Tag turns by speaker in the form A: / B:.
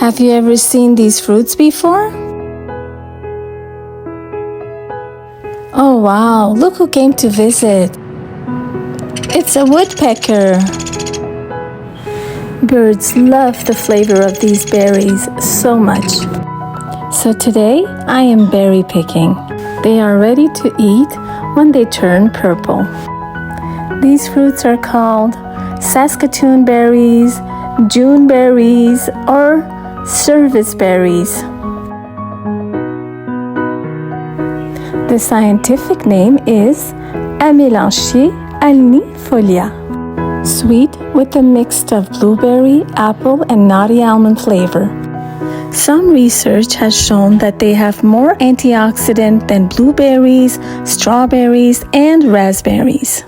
A: Have you ever seen these fruits before? Oh wow, look who came to visit. It's a woodpecker. Birds love the flavor of these berries so much. So today I am berry picking. They are ready to eat when they turn purple. These fruits are called Saskatoon berries, June berries, or service berries. The scientific name is Amélanchier alnifolia. Sweet with a mix of blueberry, apple, and nutty almond flavor. Some research has shown that they have more antioxidant than blueberries, strawberries, and raspberries.